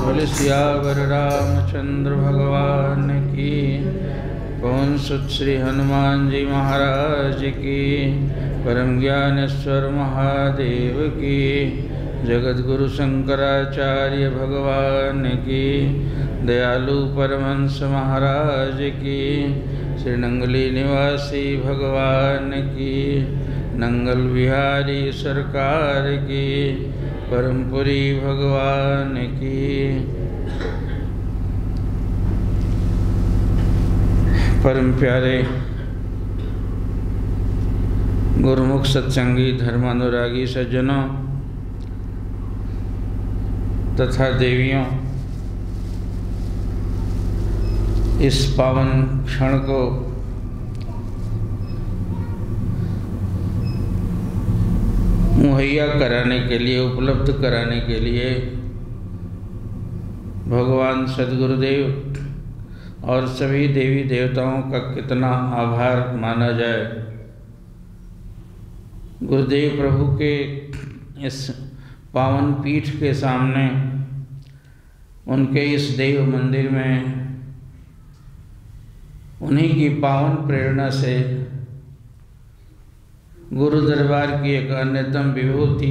बोले सियावर रामचंद्र भगवान की। पवन सुत श्री हनुमान जी महाराज की। परम ज्ञानेश्वर महादेव की। जगत गुरु शंकराचार्य भगवान की। दयालु परमहंस महाराज की। श्री नंगली निवासी भगवान की। नंगल बिहारी सरकार की। परमपुरी भगवान की। परम प्यारे गुरुमुख सत्संगी धर्मानुरागी सज्जनों तथा देवियों, इस पावन क्षण को मुहैया कराने के लिए, उपलब्ध कराने के लिए भगवान सद्गुरुदेव और सभी देवी देवताओं का कितना आभार माना जाए। गुरुदेव प्रभु के इस पावन पीठ के सामने, उनके इस देव मंदिर में, उन्हीं की पावन प्रेरणा से गुरु दरबार की एक अन्यतम विभूति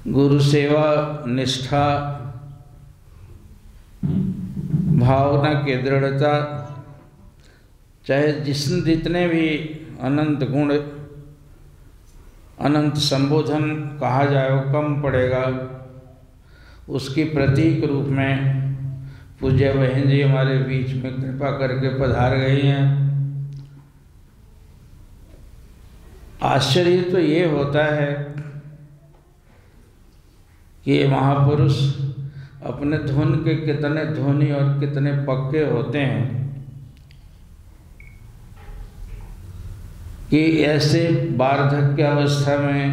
गुरु सेवा, निष्ठा, भावना की दृढ़ता, चाहे जितने भी अनंत गुण, अनंत संबोधन कहा जाए वो कम पड़ेगा। उसकी प्रतीक रूप में पूज्य बहन जी हमारे बीच में कृपा करके पधार गई हैं। आश्चर्य तो ये होता है कि ये महापुरुष अपने धुन के कितने धोनी और कितने पक्के होते हैं कि ऐसे वार्धक्य अवस्था में,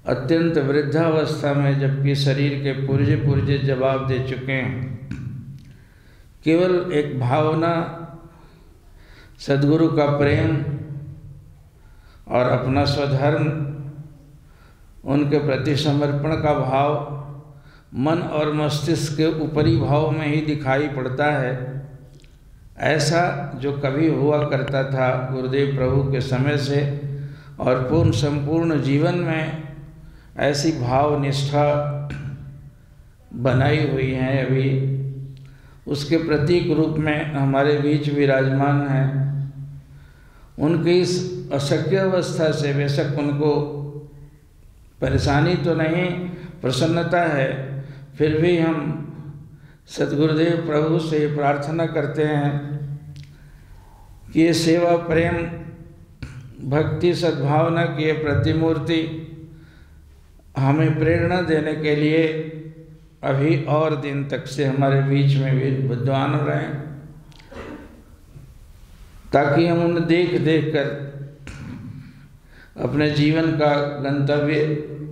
अत्यंत वृद्धावस्था में, जबकि शरीर के पुर्जे पुर्जे जवाब दे चुके हैं, केवल एक भावना, सद्गुरु का प्रेम और अपना स्वधर्म, उनके प्रति समर्पण का भाव मन और मस्तिष्क के ऊपरी भाव में ही दिखाई पड़ता है। ऐसा जो कभी हुआ करता था गुरुदेव प्रभु के समय से, और पूर्ण संपूर्ण जीवन में ऐसी भाव निष्ठा बनाई हुई है, अभी उसके प्रतीक रूप में हमारे बीच विराजमान हैं। उनकी इस अशक्य अवस्था से बेशक उनको परेशानी तो नहीं, प्रसन्नता है, फिर भी हम सद्गुरुदेव प्रभु से प्रार्थना करते हैं कि ये सेवा, प्रेम, भक्ति, सद्भावना की ये प्रतिमूर्ति हमें प्रेरणा देने के लिए अभी और दिन तक से हमारे बीच में विद्वान रहें, ताकि हम उन्हें देख देख कर अपने जीवन का गंतव्य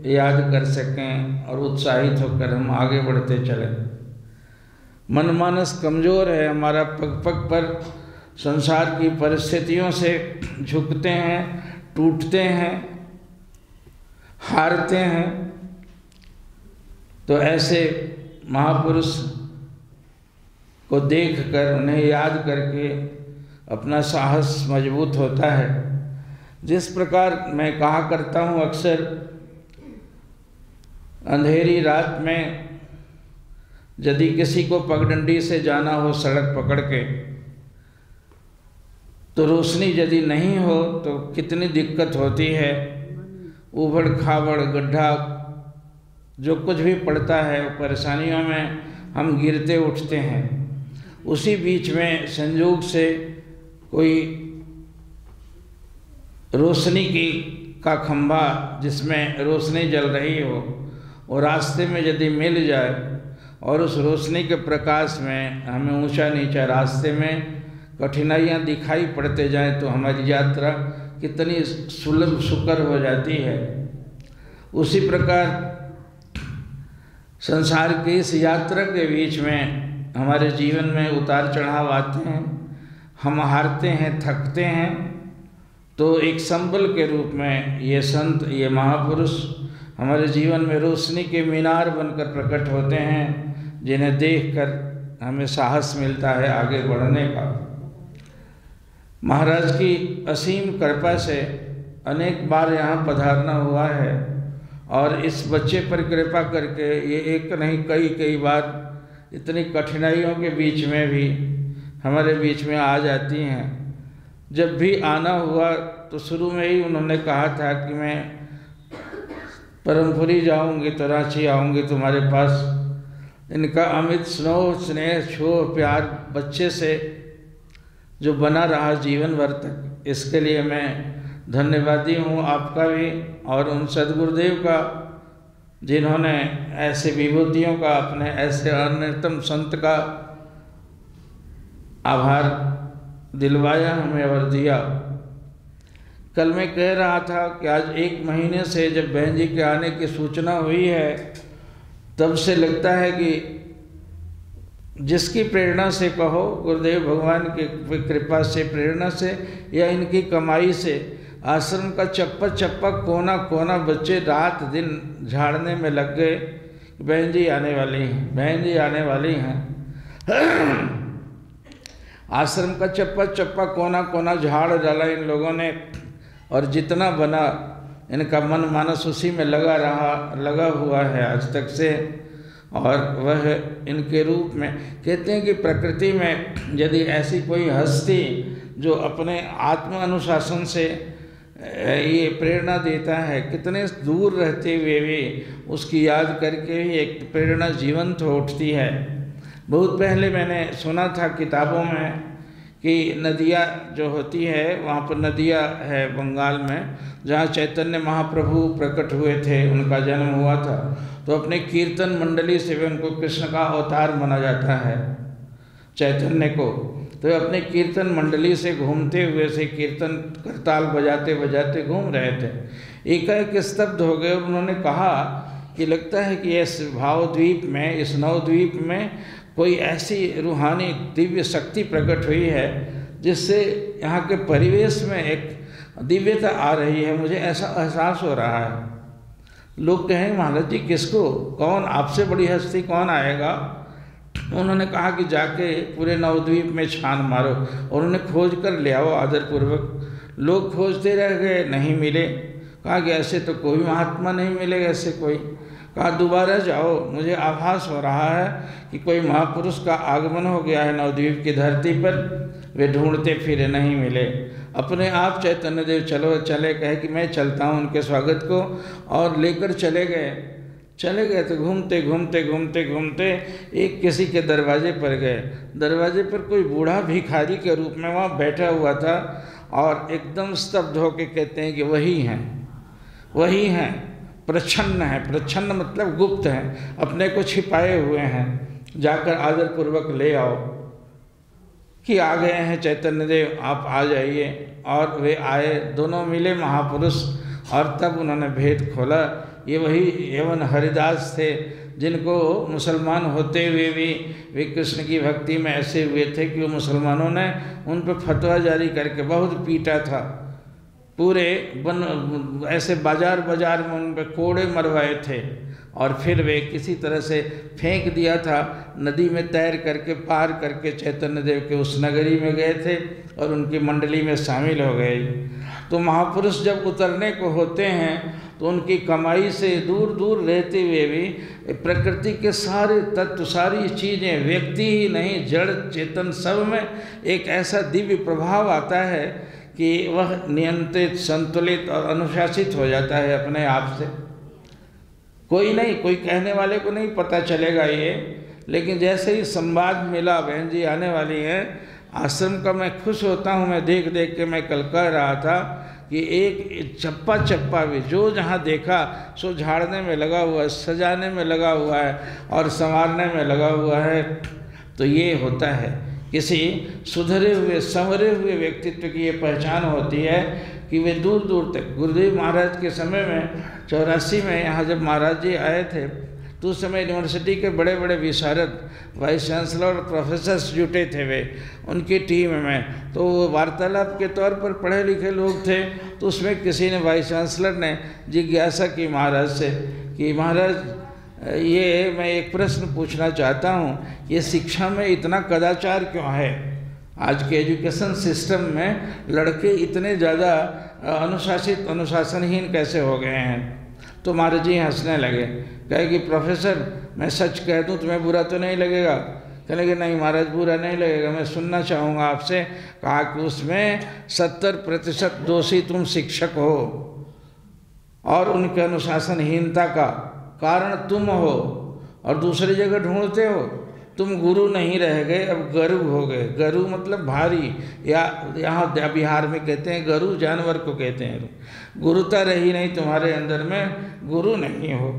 याद कर सकें और उत्साहित होकर हम आगे बढ़ते चलें। मनमानस कमज़ोर है हमारा, पग पग पर संसार की परिस्थितियों से झुकते हैं, टूटते हैं, हारते हैं। तो ऐसे महापुरुष को देखकर, उन्हें याद करके अपना साहस मजबूत होता है। जिस प्रकार मैं कहा करता हूँ अक्सर, अंधेरी रात में यदि किसी को पगडंडी से जाना हो सड़क पकड़ के, तो रोशनी यदि नहीं हो तो कितनी दिक्कत होती है। उबड़ खाबड़, गड्ढा, जो कुछ भी पड़ता है, परेशानियों में हम गिरते उठते हैं। उसी बीच में संयोग से कोई रोशनी का खंभा जिसमें रोशनी जल रही हो, और रास्ते में यदि मिल जाए और उस रोशनी के प्रकाश में हमें ऊंचा नीचा रास्ते में कठिनाइयाँ दिखाई पड़ते जाएं, तो हमारी यात्रा कितनी सुलभ सुकर हो जाती है। उसी प्रकार संसार की इस यात्रा के बीच में हमारे जीवन में उतार चढ़ाव आते हैं, हम हारते हैं, थकते हैं, तो एक संबल के रूप में ये संत, ये महापुरुष हमारे जीवन में रोशनी के मीनार बनकर प्रकट होते हैं, जिन्हें देखकर हमें साहस मिलता है आगे बढ़ने का। महाराज की असीम कृपा से अनेक बार यहाँ पधारना हुआ है और इस बच्चे पर कृपा करके ये एक नहीं कई बार इतनी कठिनाइयों के बीच में भी हमारे बीच में आ जाती हैं। जब भी आना हुआ तो शुरू में ही उन्होंने कहा था कि मैं परमपुरी जाऊंगी तो रांची आऊंगी तुम्हारे पास। इनका अमित स्नेह छोह प्यार बच्चे से जो बना रहा जीवन भर तक, इसके लिए मैं धन्यवादी हूँ आपका भी और उन सद्गुरुदेव का जिन्होंने ऐसे विभूतियों का, अपने ऐसे अन्यतम संत का आभार दिलवाया हमें और दिया। कल मैं कह रहा था कि आज 1 महीने से जब बहन जी के आने की सूचना हुई है, तब से लगता है कि जिसकी प्रेरणा से कहो, गुरुदेव भगवान की कृपा से, प्रेरणा से या इनकी कमाई से, आश्रम का चप्पा चप्पा कोना कोना बच्चे रात दिन झाड़ने में लग गए। बहन जी आने वाली हैं, बहन जी आने वाली हैं। आश्रम का चप्पा चप्पा कोना कोना झाड़ डाला इन लोगों ने और जितना बना इनका मन मानस उसी में लगा हुआ है आज तक से। और वह इनके रूप में कहते हैं कि प्रकृति में यदि ऐसी कोई हस्ती जो अपने आत्म अनुशासन से ये प्रेरणा देता है, कितने दूर रहते हुए भी उसकी याद करके ही एक प्रेरणा जीवंत हो उठती है। बहुत पहले मैंने सुना था किताबों में कि नदिया जो होती है, वहाँ पर नदिया है बंगाल में, जहाँ चैतन्य महाप्रभु प्रकट हुए थे, उनका जन्म हुआ था, तो अपने कीर्तन मंडली से भी उनको कृष्ण का अवतार माना जाता है चैतन्य को। तो अपने कीर्तन मंडली से घूमते हुए से कीर्तन करताल बजाते बजाते घूम रहे थे, एकाएक स्तब्ध हो गए और उन्होंने कहा कि लगता है कि इस भावद्वीप में, इस नवद्वीप में कोई ऐसी रूहानी दिव्य शक्ति प्रकट हुई है जिससे यहाँ के परिवेश में एक दिव्यता आ रही है, मुझे ऐसा एहसास हो रहा है। लोग कहें महाराज जी किसको, कौन आपसे बड़ी हस्ती कौन आएगा? उन्होंने कहा कि जाके पूरे नवद्वीप में छान मारो और उन्हें खोज कर ले आओ आदरपूर्वक। लोग खोजते रह गए, नहीं मिले। कहा कि ऐसे तो कोई महात्मा नहीं मिलेगा, ऐसे कोई। कहा दोबारा जाओ, मुझे आभास हो रहा है कि कोई महापुरुष का आगमन हो गया है नवद्वीप की धरती पर। वे ढूंढते फिरे, नहीं मिले। अपने आप चैतन्य देव चले कहे कि मैं चलता हूँ उनके स्वागत को, और लेकर चले गए तो घूमते घूमते घूमते घूमते एक किसी के दरवाजे पर गए। दरवाजे पर कोई बूढ़ा भिखारी के रूप में वहाँ बैठा हुआ था और एकदम स्तब्ध होकर कहते हैं कि वही हैं, प्रच्छन्न है। प्रच्छन्न मतलब गुप्त हैं, अपने को छिपाए हुए हैं, जाकर आदरपूर्वक ले आओ। कि आ गए हैं चैतन्य देव, आप आ जाइए। और वे आए, दोनों मिले महापुरुष, और तब उन्होंने भेद खोला। ये वही यवन हरिदास थे जिनको मुसलमान होते हुए भी वे कृष्ण की भक्ति में ऐसे हुए थे कि वो मुसलमानों ने उन पर फतवा जारी करके बहुत पीटा था। पूरे ऐसे बाजार में उन पर कोड़े मरवाए थे और फिर वे किसी तरह से फेंक दिया था, नदी में तैर करके पार करके चैतन्य देव के उस नगरी में गए थे और उनकी मंडली में शामिल हो गए। तो महापुरुष जब उतरने को होते हैं तो उनकी कमाई से दूर दूर रहते हुए भी प्रकृति के सारे तत्व, सारी चीज़ें, व्यक्ति ही नहीं जड़ चेतन सब में एक ऐसा दिव्य प्रभाव आता है कि वह नियंत्रित, संतुलित और अनुशासित हो जाता है अपने आप से। कोई नहीं, कोई कहने वाले को नहीं पता चलेगा ये, लेकिन जैसे ही संवाद मिला बहन जी आने वाली हैं, आश्रम का मैं खुश होता हूँ। मैं देख देख के मैं कल कह रहा था कि एक चप्पा भी जो जहाँ देखा सो झाड़ने में लगा हुआ है, सजाने में लगा हुआ है और संवारने में लगा हुआ है। तो ये होता है किसी सुधरे हुए, संवरे हुए व्यक्तित्व की ये पहचान होती है कि वे दूर दूर तक। गुरुदेव महाराज के समय में 84 में यहाँ जब महाराज जी आए थे तो उस समय यूनिवर्सिटी के बड़े बड़े विशारद वाइस चांसलर और प्रोफेसर्स जुटे थे वे उनकी टीम में। तो वो वार्तालाप के तौर पर पढ़े लिखे लोग थे। तो उसमें किसी ने वाइस चांसलर ने जिज्ञासा की महाराज से कि महाराज ये मैं एक प्रश्न पूछना चाहता हूँ, ये शिक्षा में इतना कदाचार क्यों है? आज के एजुकेशन सिस्टम में लड़के इतने ज़्यादा अनुशासनहीन कैसे हो गए हैं? तो महाराज जी हंसने लगे, कहे कि प्रोफेसर मैं सच कह दूं तुम्हें बुरा तो नहीं लगेगा? कहने लगे नहीं महाराज बुरा नहीं लगेगा, मैं सुनना चाहूँगा आपसे। कहा कि उसमें 70% दोषी तुम शिक्षक हो और उनके अनुशासनहीनता का कारण तुम हो, और दूसरी जगह ढूंढते हो तुम गुरु नहीं रह गए, अब गरु हो गए। गरु मतलब भारी, या यहाँ बिहार में कहते हैं गरु, जानवर को कहते हैं। गुरुता रही नहीं तुम्हारे अंदर में, गुरु नहीं हो।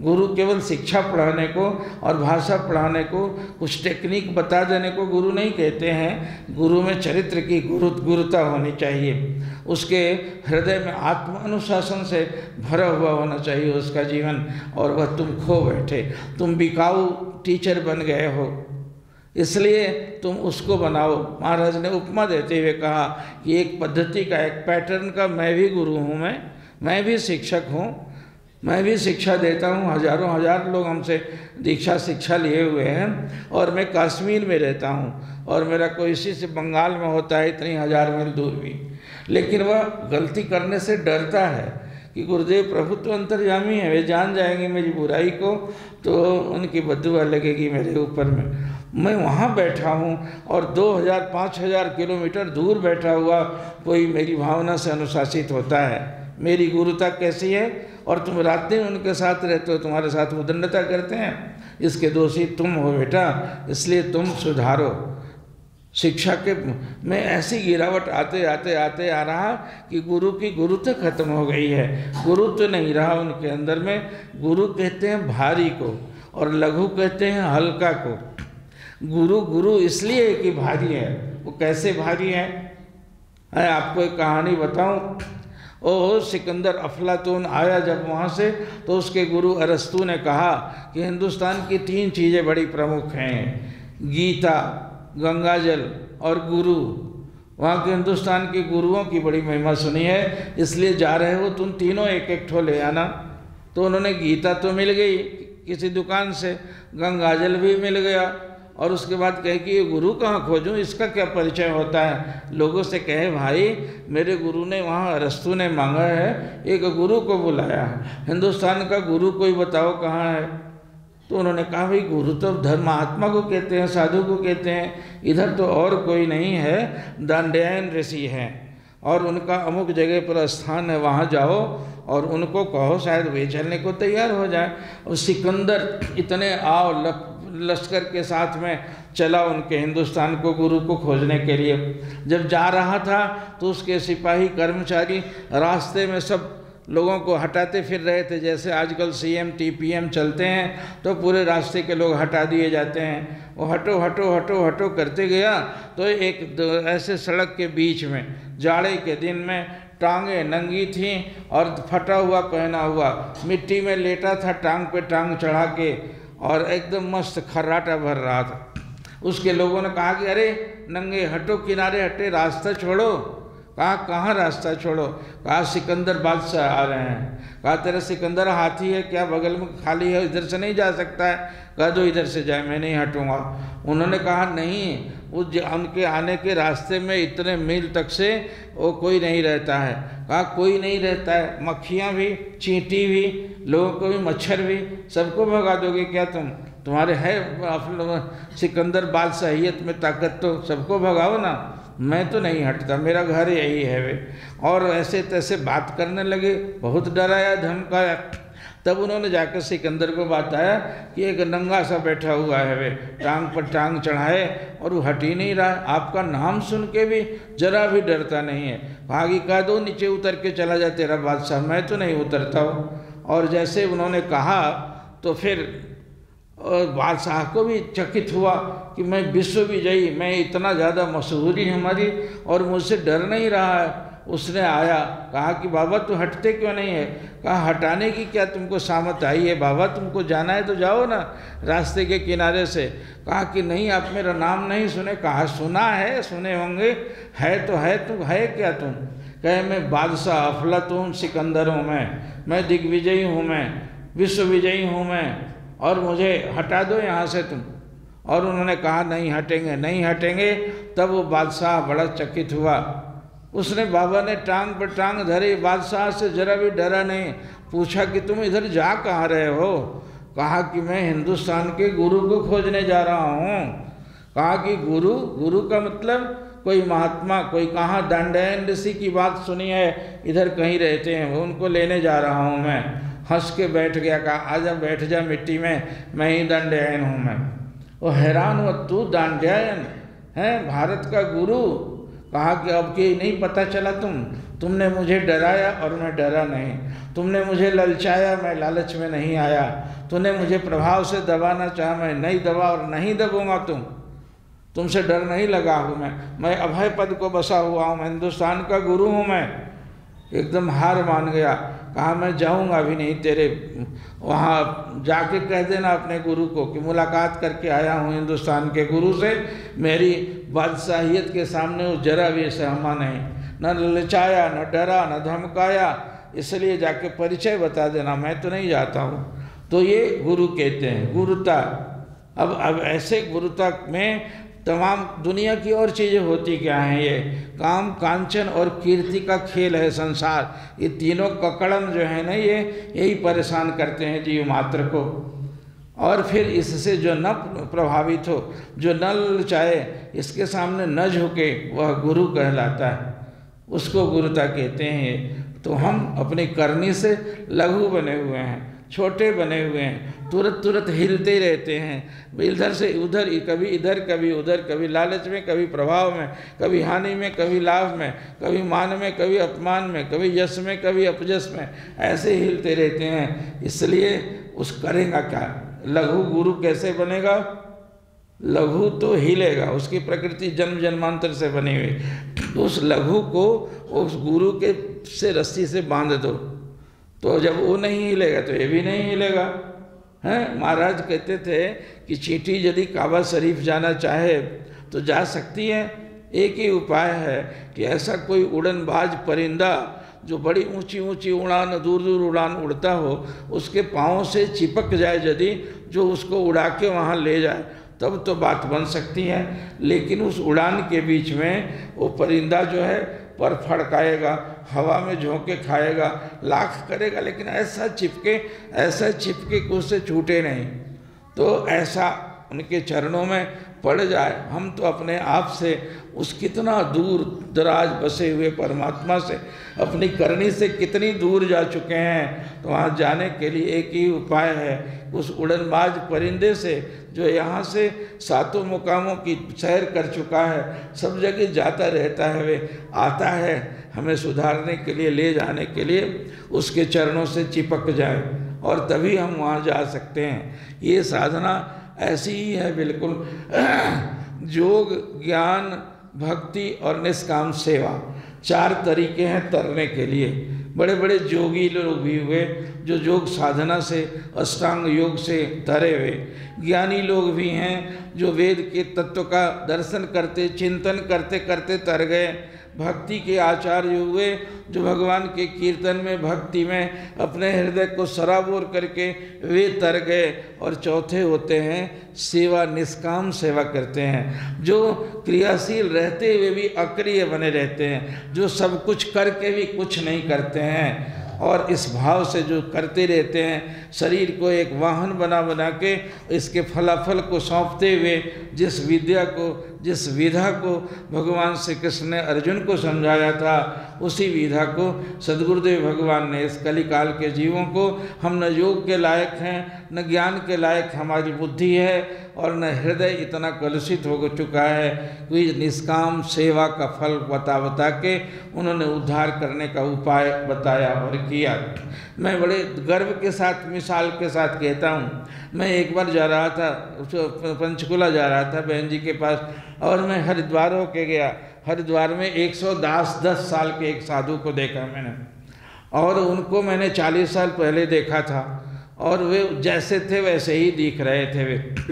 गुरु केवल शिक्षा पढ़ाने को और भाषा पढ़ाने को, कुछ टेक्निक बता देने को गुरु नहीं कहते हैं। गुरु में चरित्र की गुरुता होनी चाहिए, उसके हृदय में आत्म अनुशासन से भरा हुआ होना चाहिए उसका जीवन, और वह तुम खो बैठे, तुम बिकाऊ टीचर बन गए हो, इसलिए तुम उसको बनाओ। महाराज ने उपमा देते हुए कहा कि एक पद्धति का, एक पैटर्न का मैं भी गुरु हूँ, मैं भी शिक्षक हूँ, मैं भी शिक्षा देता हूँ। हजारों हजार लोग हमसे दीक्षा शिक्षा लिए हुए हैं, और मैं कश्मीर में रहता हूँ, और मेरा कोई इसी से बंगाल में होता है, इतनी 1000 मील दूर भी। लेकिन वह गलती करने से डरता है कि गुरुदेव प्रभु तो अंतर्यामी है, वे जान जाएंगे मेरी बुराई को तो उनकी बद्दुआ लगेगी मेरे ऊपर में। मैं वहाँ बैठा हूँ और 2000-5000 किलोमीटर दूर बैठा हुआ कोई मेरी भावना से अनुशासित होता है। मेरी गुरुता कैसी है? और तुम रात दिन उनके साथ रहते हो, तुम्हारे साथ उदंडता करते हैं, इसके दोषी तुम हो बेटा, इसलिए तुम सुधारो। शिक्षा के में ऐसी गिरावट आते आ रहा कि गुरु की गुरुता खत्म हो गई है, गुरु तो नहीं रहा उनके अंदर में। गुरु कहते हैं भारी को, और लघु कहते हैं हल्का को। गुरु इसलिए कि भारी है। वो कैसे भारी है? आपको एक कहानी बताऊं। ओ सिकंदर अफलातून आया जब वहाँ से, तो उसके गुरु अरस्तु ने कहा कि हिंदुस्तान की 3 चीज़ें बड़ी प्रमुख हैं, गीता, गंगा जल और गुरु। वहाँ के हिंदुस्तान के गुरुओं की बड़ी महिमा सुनी है, इसलिए जा रहे हो तुम तीनों एक ठो ले आना। तो उन्होंने गीता तो मिल गई किसी दुकान से, गंगा जल भी मिल गया, और उसके बाद कहे कि ये गुरु कहाँ खोजूं, इसका क्या परिचय होता है? लोगों से कहे भाई मेरे गुरु ने, वहाँ अरस्तु ने मांगा है, एक गुरु को बुलाया है, हिंदुस्तान का गुरु कोई बताओ कहाँ है? तो उन्होंने कहा भाई गुरु तो धर्मात्मा को कहते हैं, साधु को कहते हैं, इधर तो और कोई नहीं है, दंडयायन ऋषि हैं, और उनका अमुक जगह पर स्थान है, वहाँ जाओ और उनको कहो, शायद वे चलने को तैयार हो जाए। और सिकंदर इतने लश्कर के साथ में चला उनके हिंदुस्तान को, गुरु को खोजने के लिए। जब जा रहा था तो उसके सिपाही कर्मचारी रास्ते में सब लोगों को हटाते फिर रहे थे। जैसे आजकल CM TPM चलते हैं तो पूरे रास्ते के लोग हटा दिए जाते हैं। वो हटो हटो हटो हटो करते गया तो एक ऐसे सड़क के बीच में जाड़े के दिन में टांगें नंगी थीं और फटा हुआ पहना हुआ मिट्टी में लेटा था, टांग पे टांग चढ़ा के, और एकदम मस्त खर्राटा भर रहा था। उसके लोगों ने कहा कि अरे नंगे हटो, किनारे हटे, रास्ता छोड़ो। कहा कहाँ रास्ता छोड़ो? कहा सिकंदर बादशाह आ रहे हैं। कहा तेरा सिकंदर हाथी है क्या, बगल में खाली है, इधर से नहीं जा सकता है? कहा दो इधर से जाए, मैं नहीं हटूँगा। उन्होंने कहा नहीं, उनके आने के रास्ते में इतने मील तक से वो कोई नहीं रहता है। कहा कोई नहीं रहता है? मक्खियाँ भी, चींटी भी, लोगों को भी, मच्छर भी, सबको भगा दोगे क्या तुम? तुम्हारे है सिकंदर बादशाहियत में ताकत, तो सबको भगाओ ना। मैं तो नहीं हटता, मेरा घर यही है वे। और ऐसे तैसे बात करने लगे, बहुत डराया धमकाया। तब उन्होंने जाकर सिकंदर को बताया कि एक नंगा सा बैठा हुआ है वे, टांग पर टांग चढ़ाए और वो हट ही नहीं रहा। आपका नाम सुन के भी जरा भी डरता नहीं है। भागी कहा दो नीचे उतर के चला जा तेरा बादशाह, मैं तो नहीं उतरता हूँ। और जैसे उन्होंने कहा तो फिर बादशाह को भी चकित हुआ कि मैं विश्व विजयी, मैं इतना ज़्यादा मशहूरी हमारी और मुझसे डर नहीं रहा है। उसने आया, कहा कि बाबा तू हटते क्यों नहीं है? कहा हटाने की क्या तुमको सामत आई है बाबा, तुमको जाना है तो जाओ ना रास्ते के किनारे से। कहा कि नहीं, आप मेरा नाम नहीं सुने। कहा सुना है, सुने होंगे, है तो है, तू है क्या तुम? कहे मैं बादशाह अफलातून सिकंदर हूँ, मैं दिग्विजयी हूँ, मैं विश्व विजयी हूँ मैं, और मुझे हटा दो यहाँ से तुम। और उन्होंने कहा नहीं हटेंगे, नहीं हटेंगे। तब वो बादशाह बड़ा चकित हुआ। उसने, बाबा ने टांग पर टांग धरी, बादशाह से जरा भी डरा नहीं। पूछा कि तुम इधर जा कहाँ रहे हो? कहा कि मैं हिंदुस्तान के गुरु को खोजने जा रहा हूँ। कहा कि गुरु? गुरु का मतलब कोई महात्मा, कोई कहाँ दंडयन ऋषि की बात सुनी है, इधर कहीं रहते हैं, वो उनको लेने जा रहा हूँ मैं। हंस के बैठ गया। कहा आजा बैठ जा मिट्टी में, मैं ही दंडयन हूँ मैं। वो हैरान हुआ, तू दंडयन है, भारत का गुरु? कहा कि अब कि नहीं पता चला तुमने मुझे डराया और मैं डरा नहीं, तुमने मुझे ललचाया, मैं लालच में नहीं आया, तूने मुझे प्रभाव से दबाना चाहा, मैं नहीं दबा और नहीं दबूंगा तुमसे डर नहीं लगा हूँ मैं अभय पद को बसा हुआ हूँ, मैं हिंदुस्तान का गुरु हूँ मैं। एकदम हार मान गया। कहा मैं जाऊँगा भी नहीं तेरे वहाँ, जाके कह देना अपने गुरु को कि मुलाकात करके आया हूँ हिंदुस्तान के गुरु से, मेरी बादशाहियत के सामने वो जरा भी सहमा नहीं, न ललचाया, न डरा, न धमकाया, इसलिए जाके परिचय बता देना, मैं तो नहीं जाता हूँ। तो ये गुरु कहते हैं, गुरुता। अब ऐसे गुरुता में तमाम दुनिया की और चीज़ें होती क्या हैं? ये काम, कांचन और कीर्ति का खेल है संसार। ये तीनों ककड़म जो है ना, ये यही परेशान करते हैं जीव मात्र को। और फिर इससे जो न प्रभावित हो, जो न ललचाए, इसके सामने न झुके, वह गुरु कहलाता है, उसको गुरुता कहते हैं। तो हम अपनी करनी से लघु बने हुए हैं, छोटे बने हुए हैं, तुरंत हिलते रहते हैं, इधर से उधर, कभी इधर कभी उधर, कभी लालच में, कभी प्रभाव में, कभी हानि में, कभी लाभ में, कभी मान में, कभी अपमान में, कभी यश में, कभी अपजश में, ऐसे हिलते रहते हैं। इसलिए उस करेगा क्या? लघु गुरु कैसे बनेगा? लघु तो हिलेगा, उसकी प्रकृति जन्म जन्मांतर से बनी हुई। तो उस लघु को उस गुरु के से रस्सी से बांध दो, तो जब वो नहीं हिलेगा तो ये भी नहीं हिलेगा। हैं, महाराज कहते थे कि चींटी यदि काबा शरीफ जाना चाहे तो जा सकती है। एक ही उपाय है कि ऐसा कोई उड़नबाज परिंदा जो बड़ी ऊंची ऊंची उड़ान, दूर दूर उड़ान उड़ता हो, उसके पाँव से चिपक जाए यदि, जो उसको उड़ा के वहाँ ले जाए, तब तो बात बन सकती है। लेकिन उस उड़ान के बीच में वो परिंदा जो है पर फड़काएगा, हवा में झोंके खाएगा, लाख करेगा, लेकिन ऐसा चिपके कि उससे छूटे नहीं। तो ऐसा उनके चरणों में पड़ जाए। हम तो अपने आप से उस कितना दूर दराज बसे हुए परमात्मा से, अपनी करनी से कितनी दूर जा चुके हैं। तो वहाँ जाने के लिए एक ही उपाय है, उस उड़नबाज परिंदे से जो यहाँ से सातों मुकामों की सैर कर चुका है, सब जगह जाता रहता है, वे आता है हमें सुधारने के लिए, ले जाने के लिए, उसके चरणों से चिपक जाए और तभी हम वहाँ जा सकते हैं। ये साधना ऐसी ही है बिल्कुल। योग, ज्ञान, भक्ति और निष्काम सेवा, 4 तरीके हैं तरने के लिए। बड़े बड़े योगी लोग भी हुए जो योग साधना से, अष्टांग योग से तरे हुए। ज्ञानी लोग भी हैं जो वेद के तत्व का दर्शन करते, चिंतन करते करते तर गए। भक्ति के आचार्य हुए जो भगवान के कीर्तन में, भक्ति में अपने हृदय को सराबोर करके वे तर गए। और चौथे होते हैं सेवा, निष्काम सेवा करते हैं, जो क्रियाशील रहते हुए भी अक्रिय बने रहते हैं, जो सब कुछ करके भी कुछ नहीं करते हैं। और इस भाव से जो करते रहते हैं, शरीर को एक वाहन बना बना के इसके फलाफल को सौंपते हुए, जिस विद्या को, जिस विधा को भगवान श्री कृष्ण ने अर्जुन को समझाया था, उसी विधा को सद्गुरुदेव भगवान ने इस कलिकाल के जीवों को, हम न योग के लायक हैं, न ज्ञान के लायक हमारी बुद्धि है, और न हृदय इतना कलुषित हो चुका है कि निष्काम सेवा का फल बता के उन्होंने उद्धार करने का उपाय बताया और किया। मैं बड़े गर्व के साथ, मिसाल के साथ कहता हूँ, मैं एक बार जा रहा था, पंचकुला जा रहा था बहन जी के पास, और मैं हरिद्वार होके गया। हरिद्वार में 110 साल के एक साधु को देखा मैंने, और उनको मैंने 40 साल पहले देखा था, और वे जैसे थे वैसे ही दिख रहे थे वे,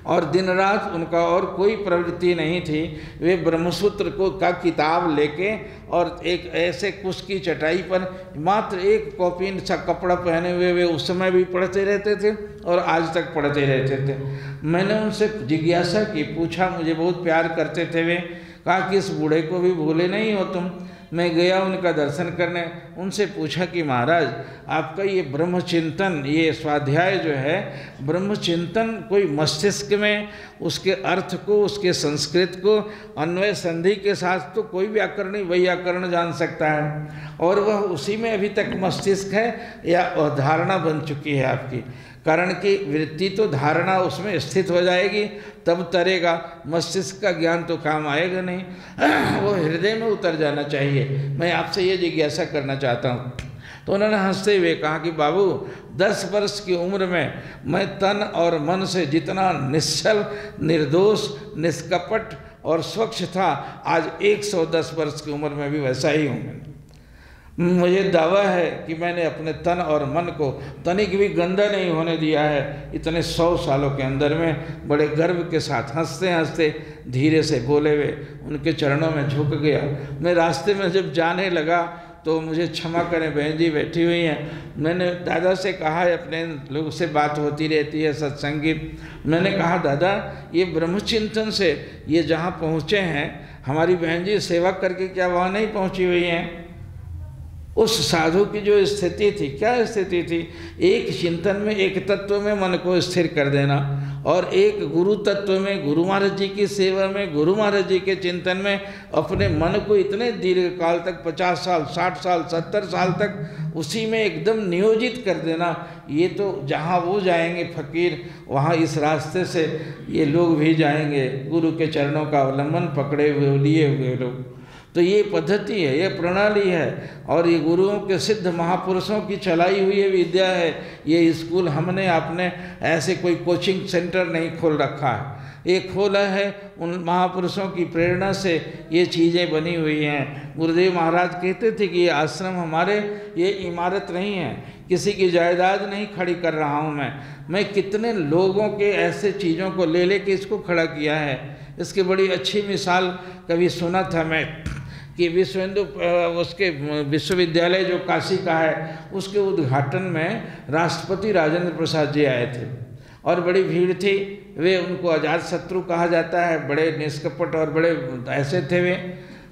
और दिन रात उनका और कोई प्रवृत्ति नहीं थी। वे ब्रह्मसूत्र को का किताब लेके और एक ऐसे कुश की चटाई पर मात्र एक कॉपी सा कपड़ा पहने हुए वे उस समय भी पढ़ते रहते थे और आज तक पढ़ते रहते थे। मैंने उनसे जिज्ञासा की, पूछा, मुझे बहुत प्यार करते थे वे, कहा कि इस बूढ़े को भी भूले नहीं हो तुम। मैं गया उनका दर्शन करने, उनसे पूछा कि महाराज आपका ये ब्रह्मचिंतन, ये स्वाध्याय जो है ब्रह्मचिंतन, कोई मस्तिष्क में उसके अर्थ को, उसके संस्कृत को अन्वय संधि के साथ तो कोई व्याकरण वैयाकरण जान सकता है, और वह उसी में अभी तक मस्तिष्क है या धारणा बन चुकी है आपकी? कारण कि वृत्ति तो धारणा उसमें स्थित हो जाएगी तब तरेगा, मस्तिष्क का ज्ञान तो काम आएगा नहीं, वो हृदय में उतर जाना चाहिए। मैं आपसे ये जिज्ञासा करना चाहता हूँ। तो उन्होंने हंसते हुए कहा कि बाबू 10 वर्ष की उम्र में मैं तन और मन से जितना निश्चल, निर्दोष, निष्कपट और स्वच्छ था, आज 110 वर्ष की उम्र में भी वैसा ही हूँ। मुझे दावा है कि मैंने अपने तन और मन को तनिक भी गंदा नहीं होने दिया है। इतने 100 सालों के अंदर में बड़े गर्व के साथ हंसते हंसते धीरे से बोले हुए उनके चरणों में झुक गया। मैं रास्ते में जब जाने लगा तो मुझे क्षमा करें, बहन जी बैठी हुई हैं। मैंने दादा से कहा, अपने लोग से बात होती रहती है सत्संगी, मैंने कहा दादा ये ब्रह्मचिंतन से ये जहाँ पहुँचे हैं, हमारी बहन जी सेवा करके क्या वहाँ नहीं पहुँची हुई हैं? उस साधु की जो स्थिति थी, क्या स्थिति थी? एक चिंतन में, एक तत्व में मन को स्थिर कर देना, और एक गुरु तत्व में, गुरु महाराज जी की सेवा में, गुरु महाराज जी के चिंतन में अपने मन को इतने दीर्घ काल तक, 50 साल, 60 साल, 70 साल तक उसी में एकदम नियोजित कर देना। ये तो जहाँ वो जाएंगे फकीर, वहाँ इस रास्ते से ये लोग भी जाएंगे, गुरु के चरणों का अवलंबन पकड़े हुए, लिए हुए लोग। तो ये पद्धति है, ये प्रणाली है, और ये गुरुओं के सिद्ध महापुरुषों की चलाई हुई विद्या है। ये स्कूल हमने आपने ऐसे कोई कोचिंग सेंटर नहीं खोल रखा है, ये खोला है उन महापुरुषों की प्रेरणा से ये चीज़ें बनी हुई हैं। गुरुदेव महाराज कहते थे कि ये आश्रम हमारे, ये इमारत नहीं है, किसी की जायदाद नहीं खड़ी कर रहा हूँ मैं कितने लोगों के ऐसे चीज़ों को ले लेके इसको खड़ा किया है। इसकी बड़ी अच्छी मिसाल कभी सुना था मैं कि विश्व हिंदू उसके विश्वविद्यालय जो काशी का है, उसके उद्घाटन में राष्ट्रपति राजेंद्र प्रसाद जी आए थे और बड़ी भीड़ थी। वे, उनको अजात शत्रु कहा जाता है, बड़े निष्कपट और बड़े ऐसे थे वे,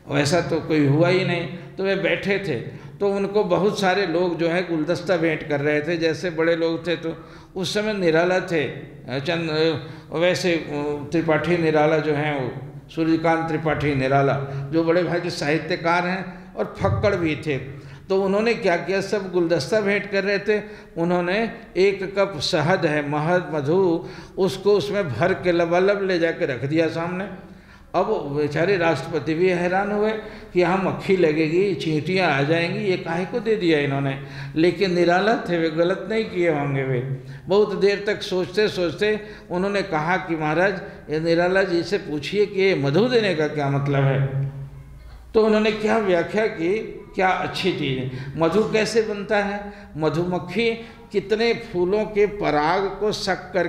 वैसा तो कोई हुआ ही नहीं। तो वे बैठे थे तो उनको बहुत सारे लोग जो है गुलदस्ता भेंट कर रहे थे, जैसे बड़े लोग थे। तो उस समय निराला थे, वैसे त्रिपाठी निराला जो हैं, वो सूर्यकांत त्रिपाठी निराला, जो बड़े भाई के साहित्यकार हैं और फक्कड़ भी थे। तो उन्होंने क्या किया, सब गुलदस्ता भेंट कर रहे थे, उन्होंने 1 कप शहद है, मधु, उसको उसमें भर के लबालब ले जाके रख दिया सामने। अब बेचारे राष्ट्रपति भी हैरान हुए कि यहाँ मक्खी लगेगी, चींटियाँ आ जाएंगी, ये काहे को दे दिया इन्होंने। लेकिन निराला थे, वे गलत नहीं किए होंगे। वे बहुत देर तक सोचते सोचते उन्होंने कहा कि महाराज ये निराला जी से पूछिए कि ये मधु देने का क्या मतलब है। तो उन्होंने क्या व्याख्या की, क्या अच्छी चीज़ है। मधु कैसे बनता है? मधुमक्खी कितने फूलों के पराग को सक कर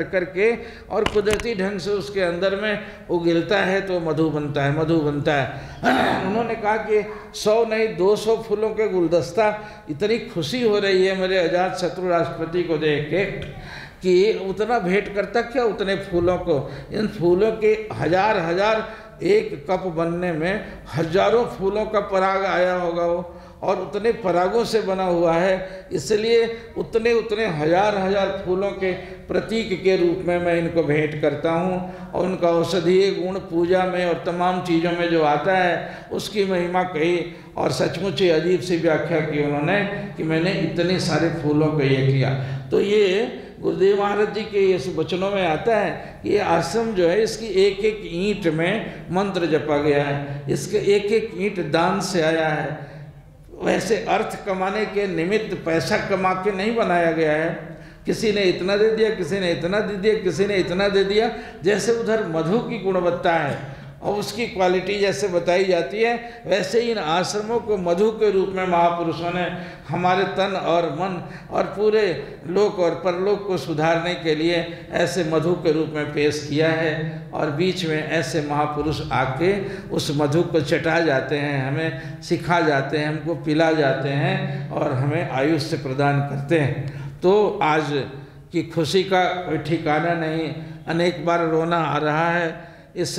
करके और कुदरती ढंग से उसके अंदर में उगिलता है तो मधु बनता है, मधु बनता है। उन्होंने कहा कि 100 नहीं 200 फूलों के गुलदस्ता, इतनी खुशी हो रही है मेरे अजात शत्रु राष्ट्रपति को देख के कि उतना भेंट करता क्या उतने फूलों को। इन फूलों के हजार 1 कप बनने में हजारों फूलों का पराग आया होगा वो, और उतने परागों से बना हुआ है, इसलिए उतने हजार फूलों के प्रतीक के रूप में मैं इनको भेंट करता हूँ। और उनका औषधीय गुण पूजा में और तमाम चीज़ों में जो आता है उसकी महिमा कही, और सचमुच ही अजीब सी व्याख्या की उन्होंने कि मैंने इतने सारे फूलों को ये किया। तो ये गुरुदेव महाराज जी के इस वचनों में आता है कि ये आश्रम जो है, इसकी एक ईंट में मंत्र जपा गया है, इसके एक ईंट दान से आया है। वैसे अर्थ कमाने के निमित्त पैसा कमा के नहीं बनाया गया है, किसी ने इतना दे दिया, किसी ने इतना दे दिया, किसी ने इतना दे दिया। जैसे उधर मधु की गुणवत्ता है और उसकी क्वालिटी जैसे बताई जाती है, वैसे ही इन आश्रमों को मधु के रूप में महापुरुषों ने हमारे तन और मन और पूरे लोक और परलोक को सुधारने के लिए ऐसे मधु के रूप में पेश किया है। और बीच में ऐसे महापुरुष आके उस मधु को चटा जाते हैं, हमें सिखा जाते हैं, हमको पिला जाते हैं और हमें आयुष्य प्रदान करते हैं। तो आज की खुशी का कोई ठिकाना नहीं, अनेक बार रोना आ रहा है इस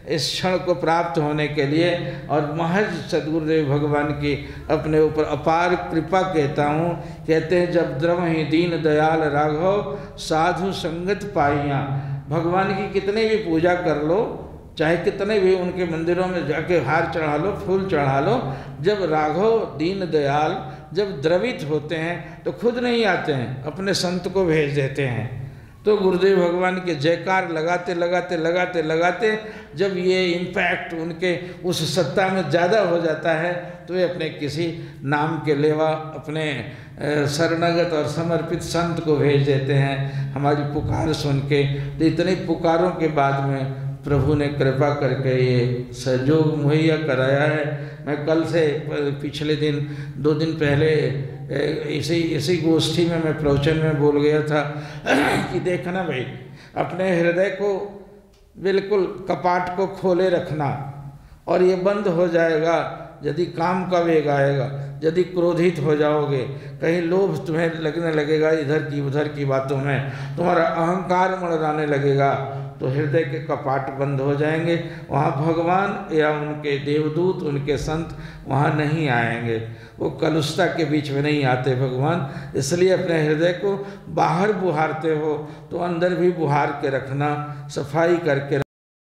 क्षण को प्राप्त होने के लिए। और महज सद्गुरुदेव भगवान की अपने ऊपर अपार कृपा कहता हूँ। कहते हैं जब द्रव ही दीन दयाल राघव साधु संगत पाइयाँ। भगवान की कितनी भी पूजा कर लो, चाहे कितने भी उनके मंदिरों में जाके हार चढ़ा लो, फूल चढ़ा लो, जब राघव दीन दयाल जब द्रवित होते हैं तो खुद नहीं आते हैं, अपने संत को भेज देते हैं। तो गुरुदेव भगवान के जयकार लगाते लगाते लगाते लगाते जब ये इम्पैक्ट उनके उस सत्ता में ज़्यादा हो जाता है तो वे अपने किसी नाम के लेवा अपने शरणागत और समर्पित संत को भेज देते हैं हमारी पुकार सुन के। तो इतनी पुकारों के बाद में प्रभु ने कृपा करके ये सहयोग मुहैया कराया है। मैं कल से पिछले दिन 2 दिन पहले इसी गोष्ठी में मैं प्रवचन में बोल गया था कि देखना भाई, अपने हृदय को बिल्कुल कपाट को खोले रखना और ये बंद हो जाएगा यदि काम का वेग आएगा, यदि क्रोधित हो जाओगे, कहीं लोभ तुम्हें लगने लगेगा इधर की उधर की बातों में, तुम्हारा अहंकार मड़राने लगेगा, तो हृदय के कपाट बंद हो जाएंगे। वहाँ भगवान या उनके देवदूत, उनके संत वहाँ नहीं आएंगे। वो कलुषता के बीच में नहीं आते भगवान। इसलिए अपने हृदय को बाहर बुहारते हो तो अंदर भी बुहार के रखना, सफाई करके